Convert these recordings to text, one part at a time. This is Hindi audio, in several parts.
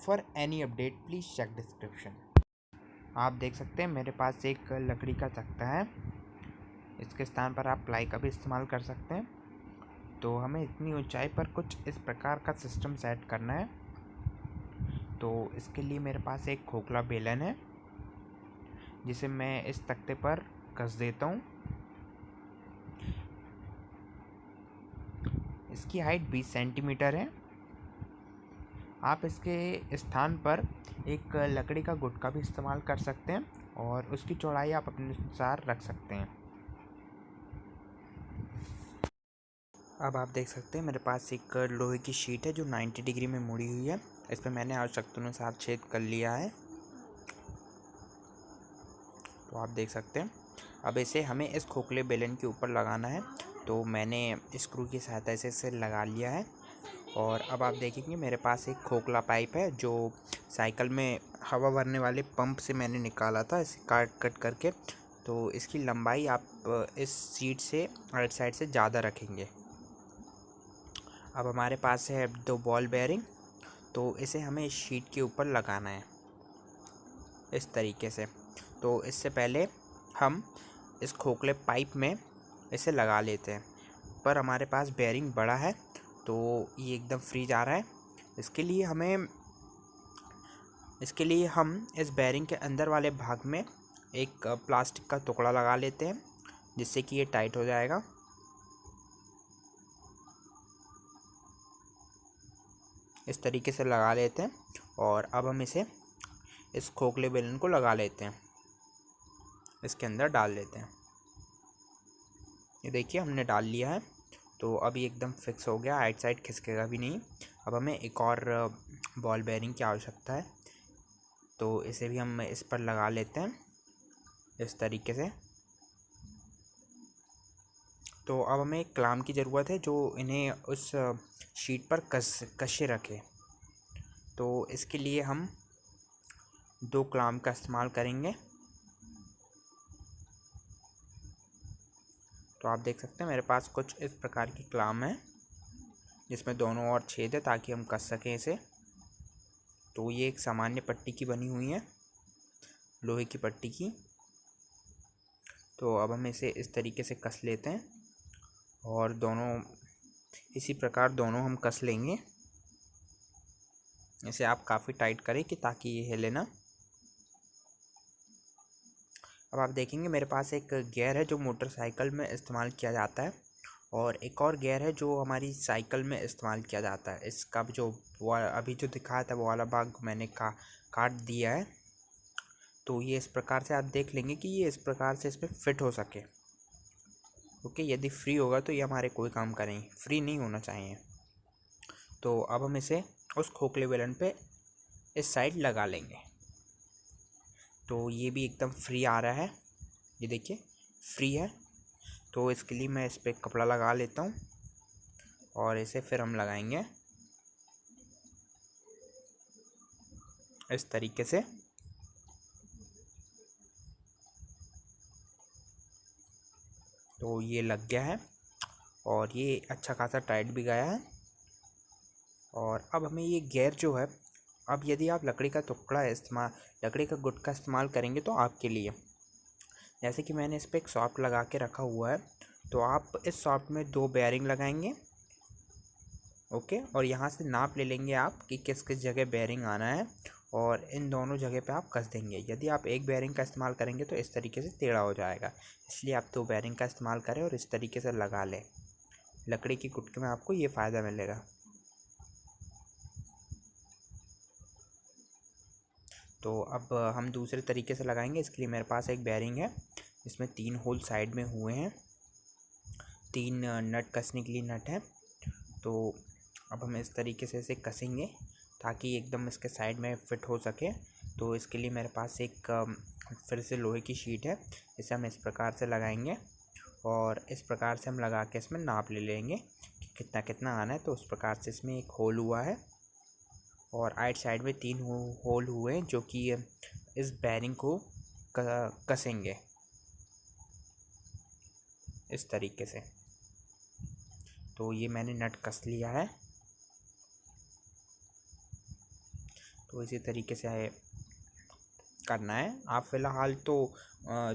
For any update please check description. आप देख सकते हैं मेरे पास एक लकड़ी का तख्ता है। इसके स्थान पर आप प्लाई का भी इस्तेमाल कर सकते हैं। तो हमें इतनी ऊंचाई पर कुछ इस प्रकार का सिस्टम सेट करना है। तो इसके लिए मेरे पास एक खोखला बेलन है जिसे मैं इस तख्ते पर कस देता हूँ। इसकी हाइट 20 सेंटीमीटर है। आप इसके स्थान पर एक लकड़ी का गुटका भी इस्तेमाल कर सकते हैं और उसकी चौड़ाई आप अपने अनुसार रख सकते हैं। अब आप देख सकते हैं मेरे पास एक लोहे की शीट है जो 90 डिग्री में मुड़ी हुई है। इस पर मैंने आवश्यकता अनुसार छेद कर लिया है। तो आप देख सकते हैं अब इसे हमें इस खोखले बेलन के ऊपर लगाना है। तो मैंने स्क्रू की सहायता से इसे लगा लिया है। और अब आप देखेंगे मेरे पास एक खोखला पाइप है जो साइकिल में हवा भरने वाले पंप से मैंने निकाला था, इसे कट करके। तो इसकी लंबाई आप इस सीट से राइट साइड से ज़्यादा रखेंगे। अब हमारे पास है 2 बॉल बेयरिंग। तो इसे हमें इस शीट के ऊपर लगाना है इस तरीके से। तो इससे पहले हम इस खोखले पाइप में इसे लगा लेते हैं। पर हमारे पास बेयरिंग बड़ा है तो ये एकदम फ्री जा रहा है। इसके लिए हम इस बेयरिंग के अंदर वाले भाग में एक प्लास्टिक का टुकड़ा लगा लेते हैं जिससे कि ये टाइट हो जाएगा। इस तरीके से लगा लेते हैं और अब हम इस खोखले बेलन को लगा लेते हैं, इसके अंदर डाल लेते हैं। ये देखिए हमने डाल लिया है। तो अब ये एकदम फिक्स हो गया, आइट साइड खिसकेगा भी नहीं। अब हमें एक और बॉल बेयरिंग की आवश्यकता है। तो इसे भी हम इस पर लगा लेते हैं इस तरीके से। तो अब हमें एक क्लाम की ज़रूरत है जो इन्हें उस शीट पर कसे रखे। तो इसके लिए हम 2 क्लाम का इस्तेमाल करेंगे। तो आप देख सकते हैं मेरे पास कुछ इस प्रकार की क्लाम है जिसमें दोनों ओर छेद है ताकि हम कस सकें इसे। तो ये एक सामान्य पट्टी की बनी हुई है, लोहे की पट्टी की। तो अब हम इसे इस तरीके से कस लेते हैं और इसी प्रकार दोनों हम कस लेंगे। इसे आप काफ़ी टाइट करें कि ताकि ये हिले ना। अब आप देखेंगे मेरे पास एक गियर है जो मोटरसाइकिल में इस्तेमाल किया जाता है और एक और गियर है जो हमारी साइकिल में इस्तेमाल किया जाता है। इसका जो अभी जो दिखाया था वो वाला भाग मैंने काट दिया है। तो ये इस प्रकार से आप देख लेंगे कि ये इस प्रकार से इस पर फिट हो सके। ओके, यदि फ्री होगा तो ये हमारे कोई काम करेंगे, फ्री नहीं होना चाहिए। तो अब हम इसे उस खोखले बेलन पे इस साइड लगा लेंगे। तो ये भी एकदम फ्री आ रहा है, ये देखिए फ्री है। तो इसके लिए मैं इस पर कपड़ा लगा लेता हूँ और इसे फिर हम लगाएंगे इस तरीके से। तो ये लग गया है और ये अच्छा खासा टाइट भी गया है। और अब हमें ये गियर जो है, अब यदि आप लकड़ी का गुटका इस्तेमाल करेंगे तो आपके लिए, जैसे कि मैंने इस पर एक सॉफ्ट लगा के रखा हुआ है, तो आप इस सॉफ्ट में 2 बेयरिंग लगाएंगे। ओके, और यहाँ से नाप ले लेंगे आप कि किस किस जगह बेयरिंग आना है और इन दोनों जगह पे आप कस देंगे। यदि आप एक बेयरिंग का इस्तेमाल करेंगे तो इस तरीके से टेढ़ा हो जाएगा, इसलिए आप 2 बेयरिंग का इस्तेमाल करें और इस तरीके से लगा लें। लकड़ी की गुटके में आपको ये फ़ायदा मिलेगा। तो अब हम दूसरे तरीके से लगाएंगे। इसके लिए मेरे पास एक बेयरिंग है इसमें 3 होल साइड में हुए हैं, 3 नट कसने के लिए नट है। तो अब हम इस तरीके से इसे कसेंगे ताकि एकदम इसके साइड में फिट हो सके। तो इसके लिए मेरे पास एक फिर से लोहे की शीट है, इसे हम इस प्रकार से लगाएंगे और इस प्रकार से हम लगा के इसमें नाप ले लेंगे कि कितना कितना आना है। तो उस प्रकार से इसमें एक होल हुआ है और राइट साइड में 3 होल हुए हैं जो कि इस बेयरिंग को कसेंगे इस तरीके से। तो ये मैंने नट कस लिया है। तो इसी तरीके से करना है। आप फ़िलहाल तो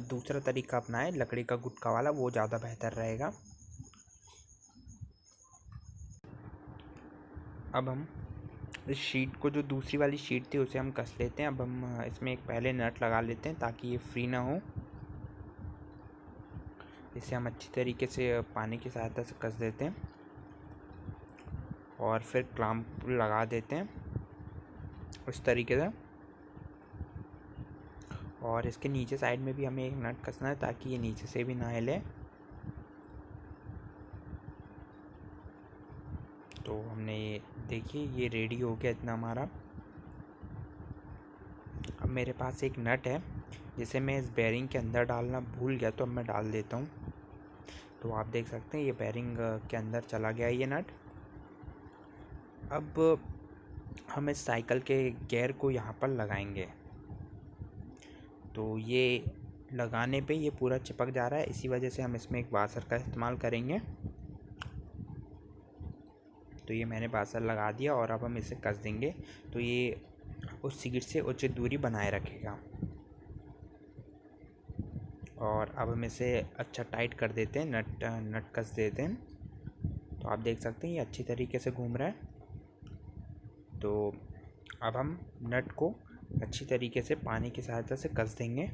दूसरा तरीका अपनाएं, लकड़ी का गुटका वाला, वो ज़्यादा बेहतर रहेगा। अब हम इस शीट को, जो दूसरी वाली शीट थी, उसे हम कस लेते हैं। अब हम इसमें एक पहले नट लगा लेते हैं ताकि ये फ्री ना हो। इसे हम अच्छी तरीके से पानी की सहायता से कस देते हैं और फिर क्लैंप लगा देते हैं इस तरीके से। और इसके नीचे साइड में भी हमें एक नट कसना है ताकि ये नीचे से भी ना हिले। तो हमने देखिए ये रेडी हो गया इतना हमारा। अब मेरे पास एक नट है जिसे मैं इस बेरिंग के अंदर डालना भूल गया, तो अब मैं डाल देता हूँ। तो आप देख सकते हैं ये बेरिंग के अंदर चला गया ये नट। अब हम इस साइकिल के गियर को यहाँ पर लगाएंगे। तो ये लगाने पे ये पूरा चिपक जा रहा है, इसी वजह से हम इसमें एक वाशर का इस्तेमाल करेंगे। तो ये मैंने वाशर लगा दिया और अब हम इसे कस देंगे तो ये उस सीट से उचित दूरी बनाए रखेगा। और अब हम इसे अच्छा टाइट कर देते हैं, नट कस देते हैं। तो आप देख सकते हैं ये अच्छी तरीके से घूम रहा है। तो अब हम नट को अच्छी तरीके से पानी की सहायता से कस देंगे।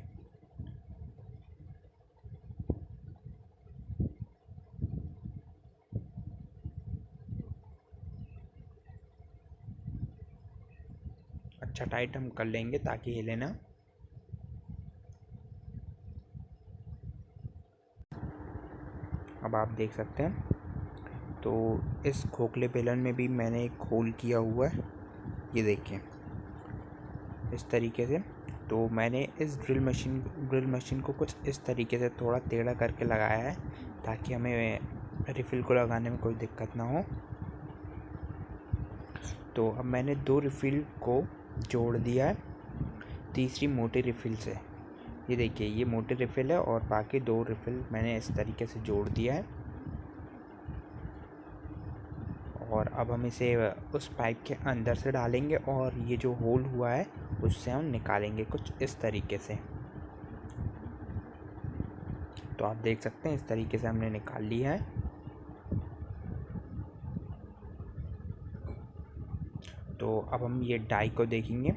अच्छा टाइट हम कर लेंगे ताकि हिले ना। अब आप देख सकते हैं तो इस खोखले बेलन में भी मैंने एक होल किया हुआ है, ये देखिए इस तरीके से। तो मैंने इस ड्रिल मशीन को कुछ इस तरीके से थोड़ा टेढ़ा करके लगाया है ताकि हमें रिफ़िल को लगाने में कोई दिक्कत ना हो। तो अब मैंने 2 रिफ़िल को जोड़ दिया है तीसरी मोटी रिफ़िल से। ये देखिए ये मोटी रिफ़िल है और बाकी 2 रिफ़िल मैंने इस तरीके से जोड़ दिया है। और अब हम इसे उस पाइप के अंदर से डालेंगे और ये जो होल हुआ है उससे हम निकालेंगे कुछ इस तरीके से। तो आप देख सकते हैं इस तरीके से हमने निकाल लिया है। तो अब हम ये डाई को देखेंगे।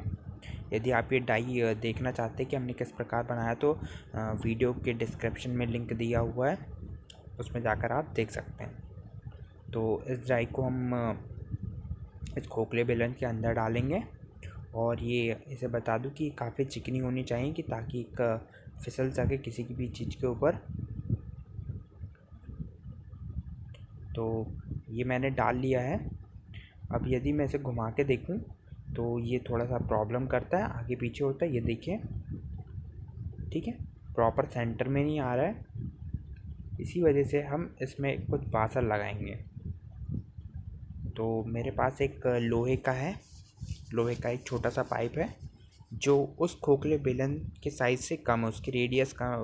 यदि आप ये डाई देखना चाहते हैं कि हमने किस प्रकार बनाया तो वीडियो के डिस्क्रिप्शन में लिंक दिया हुआ है, उसमें जाकर आप देख सकते हैं। तो इस डाई को हम इस खोखले बेलन के अंदर डालेंगे और ये इसे बता दूं कि काफ़ी चिकनी होनी चाहिए कि ताकि फिसल सके किसी की भी चीज़ के ऊपर। तो ये मैंने डाल लिया है। अब यदि मैं इसे घुमा के देखूं तो ये थोड़ा सा प्रॉब्लम करता है, आगे पीछे होता है, ये देखिए ठीक है, प्रॉपर सेंटर में नहीं आ रहा है। इसी वजह से हम इसमें कुछ वाशर लगाएंगे। तो मेरे पास एक लोहे का एक छोटा सा पाइप है जो उस खोखले बेलन के साइज़ से कम है, उसकी रेडियस का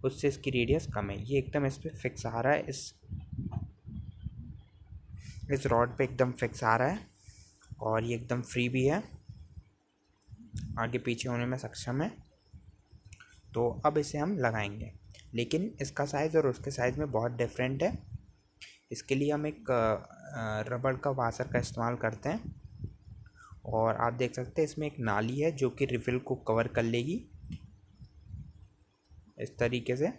उससे इसकी रेडियस कम है। ये एकदम इस पर फिक्स आ रहा है, इस रॉड पे एकदम फिक्स आ रहा है और ये एकदम फ्री भी है, आगे पीछे होने में सक्षम है। तो अब इसे हम लगाएंगे, लेकिन इसका साइज़ और उसके साइज़ में बहुत डिफरेंट है। इसके लिए हम एक रबड़ का वाशर का इस्तेमाल करते हैं। और आप देख सकते हैं इसमें एक नाली है जो कि रिफ़िल को कवर कर लेगी इस तरीके से,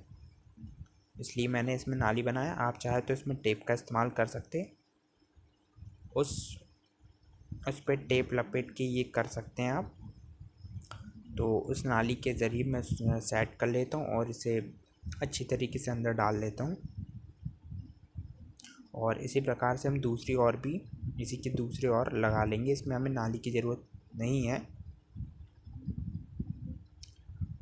इसलिए मैंने इसमें नाली बनाया। आप चाहे तो इसमें टेप का इस्तेमाल कर सकते हैं, उस पर टेप लपेट के ये कर सकते हैं आप। तो उस नाली के ज़रिए मैं सेट कर लेता हूँ और इसे अच्छी तरीके से अंदर डाल लेता हूँ। और इसी प्रकार से हम दूसरी ओर भी इसी की दूसरी ओर लगा लेंगे, इसमें हमें नाली की ज़रूरत नहीं है।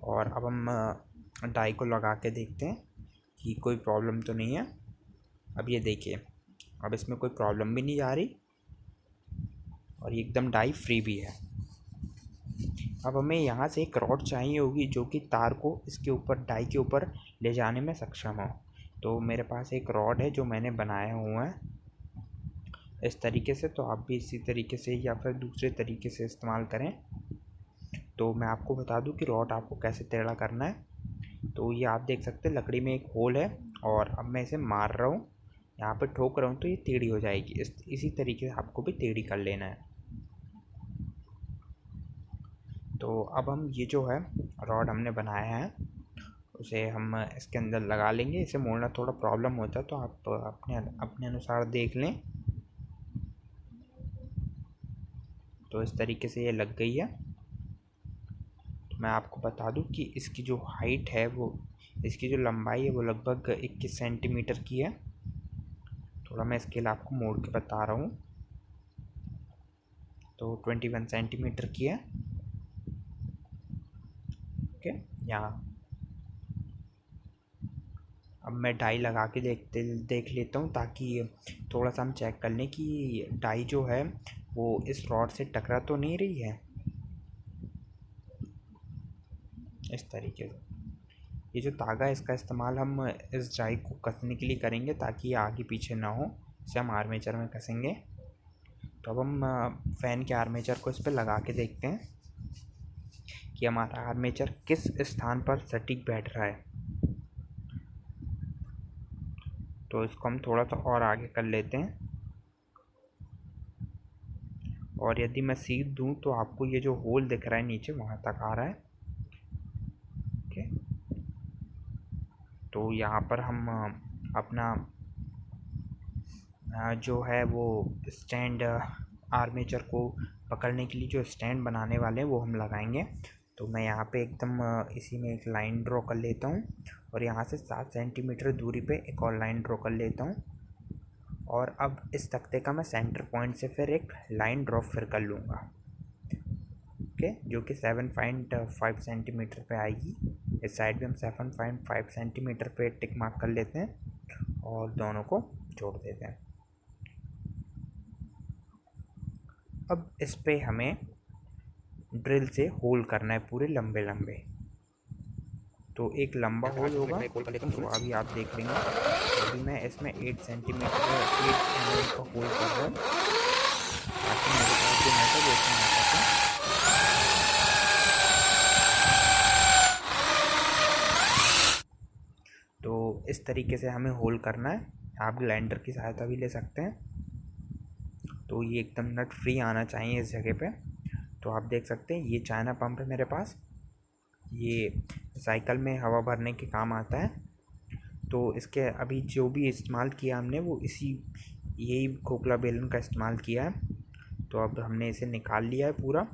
और अब हम डाई को लगा के देखते हैं कि कोई प्रॉब्लम तो नहीं है। अब ये देखिए, अब इसमें कोई प्रॉब्लम भी नहीं आ रही और ये एकदम डाई फ्री भी है। अब हमें यहाँ से एक रॉड चाहिए होगी जो कि तार को इसके ऊपर, डाई के ऊपर ले जाने में सक्षम हो। तो मेरे पास एक रॉड है जो मैंने बनाया हुआ है इस तरीके से। तो आप भी इसी तरीके से या फिर दूसरे तरीके से इस्तेमाल करें। तो मैं आपको बता दूं कि रॉड आपको कैसे टेढ़ा करना है। तो ये आप देख सकते हैं लकड़ी में एक होल है और अब मैं इसे मार रहा हूँ, यहाँ पे ठोक रहा हूँ तो ये टेढ़ी हो जाएगी। इसी तरीके से आपको भी टेढ़ी कर लेना है। तो अब हम ये जो है रॉड हमने बनाया है उसे हम इसके अंदर लगा लेंगे। इसे मोड़ना थोड़ा प्रॉब्लम होता है तो आप अपने अनुसार देख लें। तो इस तरीके से ये लग गई है। तो मैं आपको बता दूं कि इसकी जो हाइट है वो, इसकी जो लंबाई है वो लगभग 21 सेंटीमीटर की है। थोड़ा मैं स्केल आपको मोड़ के बता रहा हूँ। तो 21 सेंटीमीटर की है। ओके, यहाँ अब मैं डाई लगा के देख लेता हूँ ताकि थोड़ा सा हम चेक कर लें कि डाई जो है वो इस रॉड से टकरा तो नहीं रही है। इस तरीके से ये जो तागा है इसका इस्तेमाल हम इस डाई को कसने के लिए करेंगे ताकि ये आगे पीछे ना हो। इसे हम आर्मेचर में कसेंगे। तो अब हम फ़ैन के आर्मेचर को इस पर लगा के देखते हैं कि हमारा आर्मेचर किस स्थान पर सटीक बैठ रहा है। तो इसको हम थोड़ा सा और आगे कर लेते हैं और यदि मैं सीध दूं तो आपको ये जो होल दिख रहा है नीचे वहाँ तक आ रहा है। ओके, तो यहाँ पर हम अपना जो है वो स्टैंड आर्मेचर को पकड़ने के लिए जो स्टैंड बनाने वाले हैं वो हम लगाएंगे। तो मैं यहाँ पे एकदम इसी में एक लाइन ड्रॉ कर लेता हूँ और यहाँ से 7 सेंटीमीटर दूरी पे एक और लाइन ड्रॉ कर लेता हूँ। और अब इस तख्ते का मैं सेंटर पॉइंट से फिर एक लाइन ड्रॉ फिर कर लूँगा। ओके, जो कि 7.5 सेंटीमीटर पे आएगी। इस साइड भी हम 7.5 सेंटीमीटर पे टिक मार्क कर लेते हैं और दोनों को जोड़ देते हैं। अब इस पे हमें ड्रिल से होल करना है पूरे लंबे लंबे। तो एक लंबा होल होगा तो अभी आप देख लेंगे। अभी मैं इसमें 8 सेंटीमीटर 8 mm का होल कर रहा हूँ ताकि मेरे पास जो नट है वो इसमें आ सके। तो इस तरीके से हमें होल करना है। आप ग्राइंडर की सहायता भी ले सकते हैं। तो ये एकदम नट फ्री आना चाहिए इस जगह पे। तो आप देख सकते हैं ये चाइना पंप है मेरे पास। ये साइकिल में हवा भरने के काम आता है। तो इसके अभी जो भी इस्तेमाल किया हमने वो यही खोखला बेलन का इस्तेमाल किया है। तो अब हमने इसे निकाल लिया है पूरा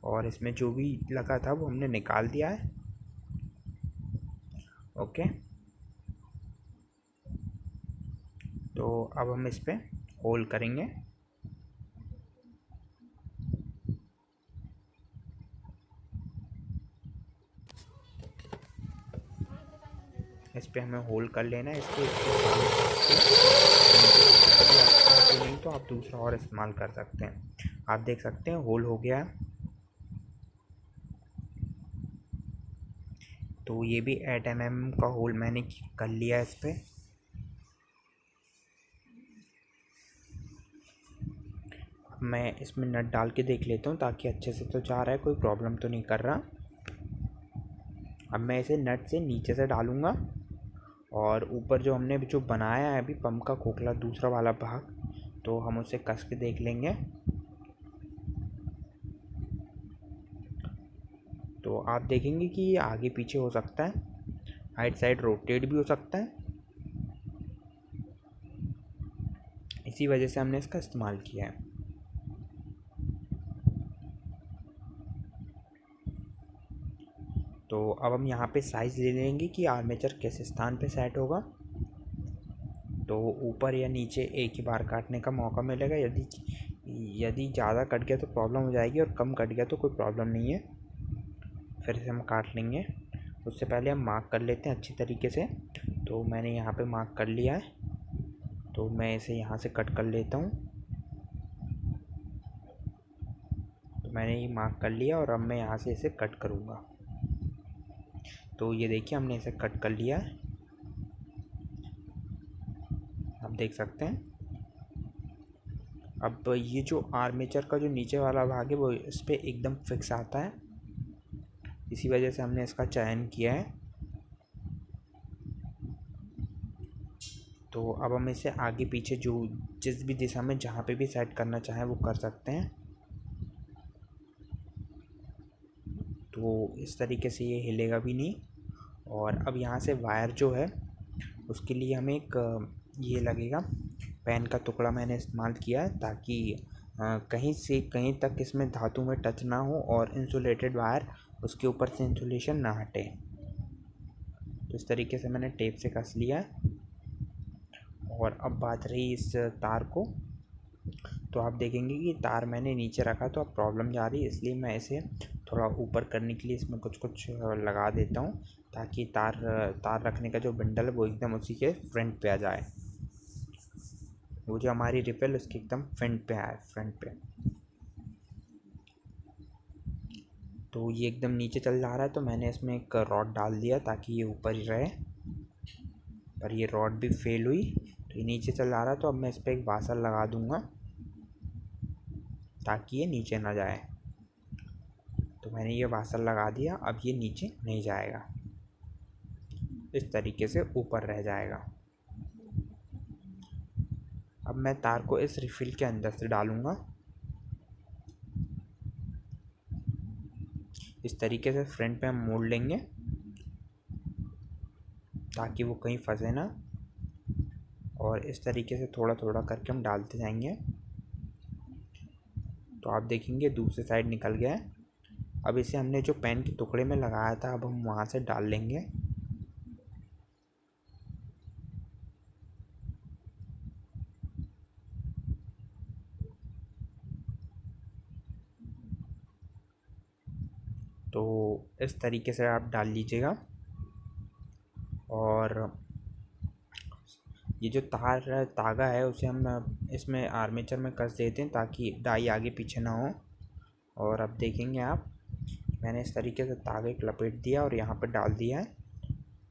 और इसमें जो भी लगा था वो हमने निकाल दिया है। ओके, तो अब हम इस पर होल करेंगे। इस पर हमें होल कर लेना है। इसके नहीं तो आप दूसरा और इस्तेमाल कर सकते हैं। आप देख सकते हैं होल हो गया है। तो ये भी 8 mm का होल मैंने कर लिया है इस पर। मैं इसमें नट डाल के देख लेता हूँ ताकि अच्छे से तो जा रहा है, कोई प्रॉब्लम तो नहीं कर रहा। अब मैं इसे नट से नीचे से डालूँगा और ऊपर जो हमने जो बनाया है अभी पंप का खोखला दूसरा वाला भाग, तो हम उसे कस के देख लेंगे। तो आप देखेंगे कि ये आगे पीछे हो सकता है, राइट साइड रोटेट भी हो सकता है। इसी वजह से हमने इसका इस्तेमाल किया है। तो अब हम यहाँ पे साइज़ ले लेंगे कि आर्मेचर किस स्थान पे सेट होगा। तो ऊपर या नीचे एक ही बार काटने का मौका मिलेगा। यदि ज़्यादा कट गया तो प्रॉब्लम हो जाएगी और कम कट गया तो कोई प्रॉब्लम नहीं है, फिर से हम काट लेंगे। उससे पहले हम मार्क कर लेते हैं अच्छी तरीके से। तो मैंने यहाँ पे मार्क कर लिया है। तो मैं इसे यहाँ से कट कर लेता हूँ। तो मैंने ये मार्क कर लिया और अब मैं यहाँ से इसे कट करूँगा। तो ये देखिए हमने इसे कट कर लिया है, आप देख सकते हैं। अब ये जो आर्मेचर का जो नीचे वाला भाग है वो इस पर एकदम फिक्स आता है, इसी वजह से हमने इसका चयन किया है। तो अब हम इसे आगे पीछे जो जिस भी दिशा में जहाँ पे भी सेट करना चाहें वो कर सकते हैं। तो इस तरीके से ये हिलेगा भी नहीं। और अब यहाँ से वायर जो है उसके लिए हमें एक ये लगेगा, पेन का टुकड़ा मैंने इस्तेमाल किया है ताकि कहीं से कहीं तक इसमें धातु में टच ना हो और इंसुलेटेड वायर उसके ऊपर से इंसुलेशन ना हटे। तो इस तरीके से मैंने टेप से कस लिया है। और अब बात रही इस तार को, तो आप देखेंगे कि तार मैंने नीचे रखा तो अब प्रॉब्लम जा रही है, इसलिए मैं इसे थोड़ा ऊपर करने के लिए इसमें कुछ कुछ लगा देता हूँ ताकि तार रखने का जो बंडल है वो एकदम उसी के फ्रंट पे आ जाए। वो जो हमारी रिफिल उसके एकदम फ्रंट पे आए, फ्रंट पे। तो ये एकदम नीचे चल जा रहा है तो मैंने इसमें एक रॉड डाल दिया ताकि ये ऊपर ही रहे, पर ये रॉड भी फेल हुई तो ये नीचे चल जा रहा है। तो अब मैं इस पर एक वाशर लगा दूंगा ताकि ये नीचे ना जाए। तो मैंने ये वाशर लगा दिया, अब ये नीचे नहीं जाएगा, इस तरीके से ऊपर रह जाएगा। अब मैं तार को इस रिफिल के अंदर से डालूंगा, इस तरीके से फ्रंट पे हम मोड़ लेंगे ताकि वो कहीं फंसे ना, और इस तरीके से थोड़ा थोड़ा करके हम डालते जाएंगे। तो आप देखेंगे दूसरी साइड निकल गया है। अब इसे हमने जो पेन के टुकड़े में लगाया था अब हम वहाँ से डाल लेंगे। तो इस तरीके से आप डाल लीजिएगा। और ये जो तागा है उसे हम इसमें आर्मेचर में कस देते हैं ताकि डाई आगे पीछे ना हो। और अब देखेंगे आप, मैंने इस तरीके से तागे को लपेट दिया और यहाँ पर डाल दिया है।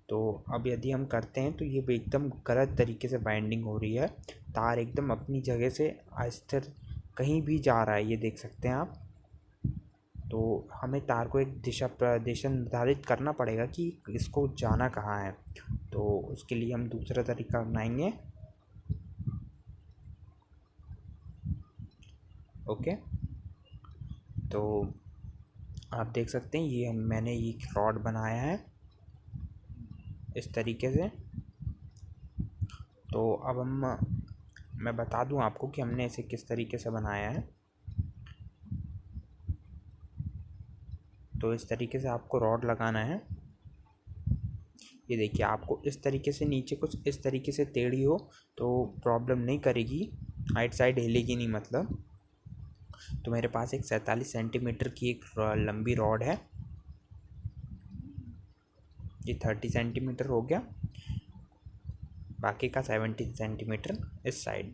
तो अब यदि हम करते हैं तो ये एकदम गलत तरीके से बाइंडिंग हो रही है, तार एकदम अपनी जगह से अस्थिर कहीं भी जा रहा है, ये देख सकते हैं आप। तो हमें तार को एक दिशा निर्धारित करना पड़ेगा कि इसको जाना कहाँ है। तो उसके लिए हम दूसरा तरीका अपनाएंगे। ओके, तो आप देख सकते हैं ये मैंने ये रॉड बनाया है इस तरीके से। तो अब मैं बता दूं आपको कि हमने इसे किस तरीके से बनाया है। तो इस तरीके से आपको रॉड लगाना है। ये देखिए, आपको इस तरीके से नीचे कुछ इस तरीके से टेढ़ी हो तो प्रॉब्लम नहीं करेगी, राइट साइड हिलेगी नहीं मतलब। तो मेरे पास एक 47 सेंटीमीटर की एक लंबी रॉड है, ये 30 सेंटीमीटर हो गया, बाकी का 17 सेंटीमीटर इस साइड,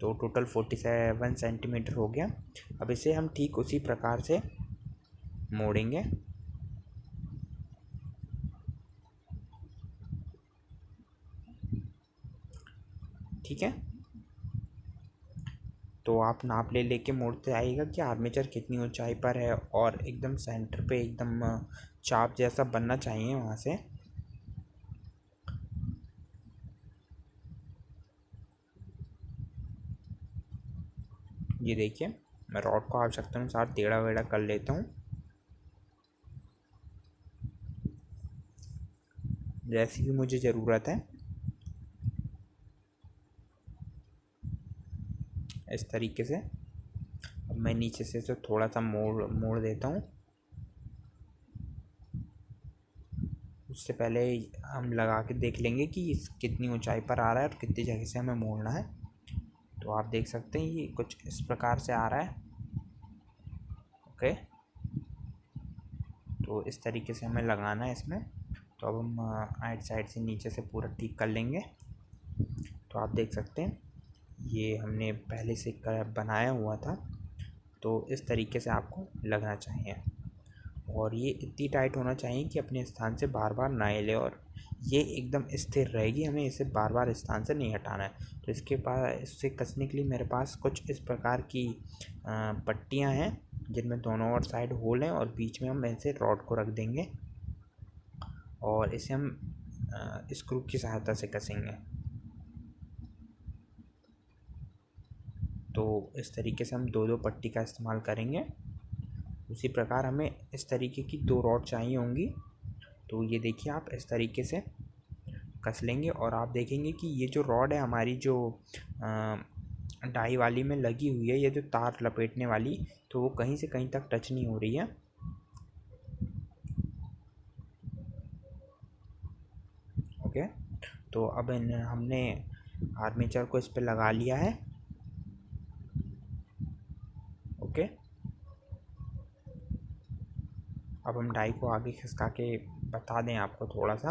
तो टोटल 47 सेंटीमीटर हो गया। अब इसे हम ठीक उसी प्रकार से मोड़ेंगे। ठीक है, तो आप नाप ले लेके मोड़ते आइएगा कि आर्मेचर कितनी ऊंचाई पर है और एकदम सेंटर पे एकदम चाप जैसा बनना चाहिए वहाँ से। ये देखिए, मैं रॉड को आवश्यकता अनुसार टेढ़ा वेढ़ा कर लेता हूँ, जैसी भी मुझे ज़रूरत है। इस तरीके से अब मैं नीचे से इसे थोड़ा सा मोड़ देता हूँ। उससे पहले हम लगा के देख लेंगे कि इस कितनी ऊंचाई पर आ रहा है और कितनी जगह से हमें मोड़ना है। तो आप देख सकते हैं ये कुछ इस प्रकार से आ रहा है। ओके, तो इस तरीके से हमें लगाना है इसमें। तो अब हम राइट साइड से नीचे से पूरा ठीक कर लेंगे। तो आप देख सकते हैं ये हमने पहले से बनाया हुआ था, तो इस तरीके से आपको लगना चाहिए। और ये इतनी टाइट होना चाहिए कि अपने स्थान से बार बार ना हिले, और ये एकदम स्थिर रहेगी, हमें इसे बार बार स्थान से नहीं हटाना है। तो इसके पास इससे कसने के लिए मेरे पास कुछ इस प्रकार की पट्टियाँ हैं जिनमें दोनों ओर साइड होल हैं, और बीच में हम ऐसे रॉड को रख देंगे और इसे हम स्क्रू की सहायता से कसेंगे। तो इस तरीके से हम दो पट्टी का इस्तेमाल करेंगे। उसी प्रकार हमें इस तरीके की 2 रॉड चाहिए होंगी। तो ये देखिए आप इस तरीके से कस लेंगे, और आप देखेंगे कि ये जो रॉड है हमारी जो डाई वाली में लगी हुई है, ये जो तार लपेटने वाली, तो वो कहीं से कहीं तक टच नहीं हो रही है। ओके, तो अब हमने आर्मेचर को इस पे लगा लिया है। ओके, अब हम डाई को आगे खिसका के बता दें आपको थोड़ा सा।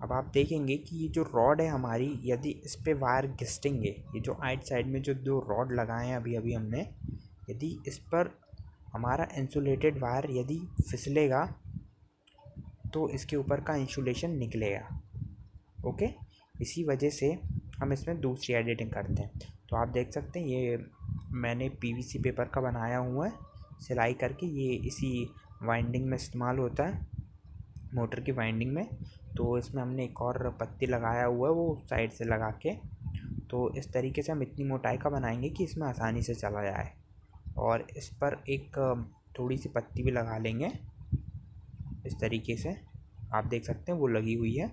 अब आप देखेंगे कि ये जो रॉड है हमारी, यदि इस पे वायर घिसेंगे, ये जो आइट साइड में जो 2 रॉड लगाए हैं अभी अभी हमने, यदि इस पर हमारा इंसुलेटेड वायर यदि फिसलेगा तो इसके ऊपर का इंसुलेशन निकलेगा। ओके, इसी वजह से हम इसमें दूसरी एडिटिंग करते हैं। तो आप देख सकते हैं ये मैंने पीवीसी पेपर का बनाया हुआ है सिलाई करके, ये इसी वाइंडिंग में इस्तेमाल होता है, मोटर की वाइंडिंग में। तो इसमें हमने एक और पत्ती लगाया हुआ है वो साइड से लगा के। तो इस तरीके से हम इतनी मोटाई का बनाएंगे कि इसमें आसानी से चला जाए, और इस पर एक थोड़ी सी पत्ती भी लगा लेंगे इस तरीके से। आप देख सकते हैं वो लगी हुई है,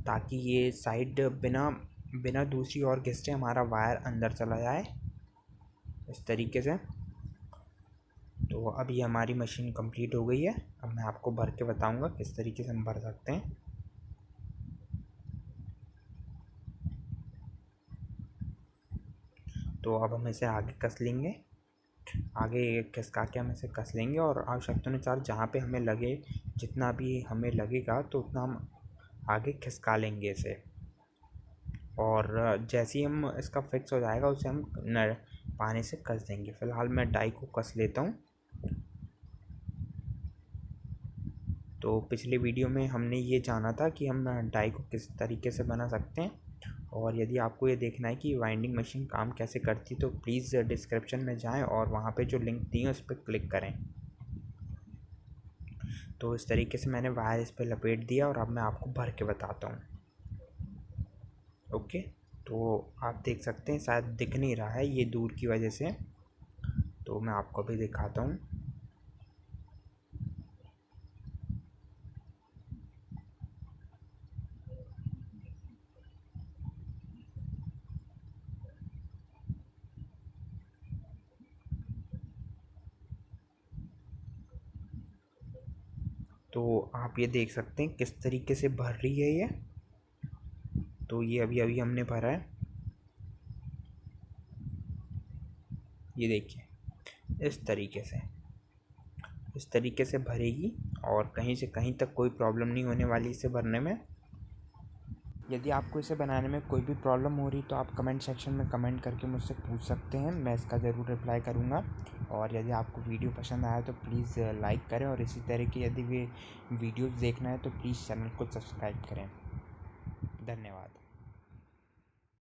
ताकि ये साइड बिना दूसरी ओर घिसे हमारा वायर अंदर चला जाए इस तरीके से। तो अब ये हमारी मशीन कंप्लीट हो गई है। अब मैं आपको भर के बताऊंगा किस तरीके से हम भर सकते हैं। तो अब हम इसे आगे कस लेंगे, आगे खिसका के हम इसे कस लेंगे, और आवश्यकतानुसार जहाँ पे हमें लगे, जितना भी हमें लगेगा तो उतना हम आगे खिसका लेंगे इसे। और जैसे ही हम इसका फिक्स हो जाएगा उसे हम पानी से कस देंगे। फ़िलहाल मैं डाई को कस लेता हूँ। तो पिछले वीडियो में हमने ये जाना था कि हम डाई को किस तरीके से बना सकते हैं, और यदि आपको ये देखना है कि वाइंडिंग मशीन काम कैसे करती तो प्लीज़ डिस्क्रिप्शन में जाएं और वहाँ पे जो लिंक दी है उस पर क्लिक करें। तो इस तरीके से मैंने वायर इस पर लपेट दिया, और अब मैं आपको भर के बताता हूँ। ओके, तो आप देख सकते हैं शायद दिख नहीं रहा है ये दूर की वजह से, तो मैं आपको भी दिखाता हूँ। तो आप ये देख सकते हैं किस तरीके से भर रही है ये। तो ये अभी अभी हमने भरा है, ये देखिए इस तरीके से भरेगी, और कहीं से कहीं तक कोई प्रॉब्लम नहीं होने वाली इसे भरने में। यदि आपको इसे बनाने में कोई भी प्रॉब्लम हो रही तो आप कमेंट सेक्शन में कमेंट करके मुझसे पूछ सकते हैं, मैं इसका ज़रूर रिप्लाई करूँगा। और यदि आपको वीडियो पसंद आया तो प्लीज़ लाइक करें, और इसी तरह की यदि वीडियोज़ देखना है तो प्लीज़ चैनल को सब्सक्राइब करें। धन्यवाद।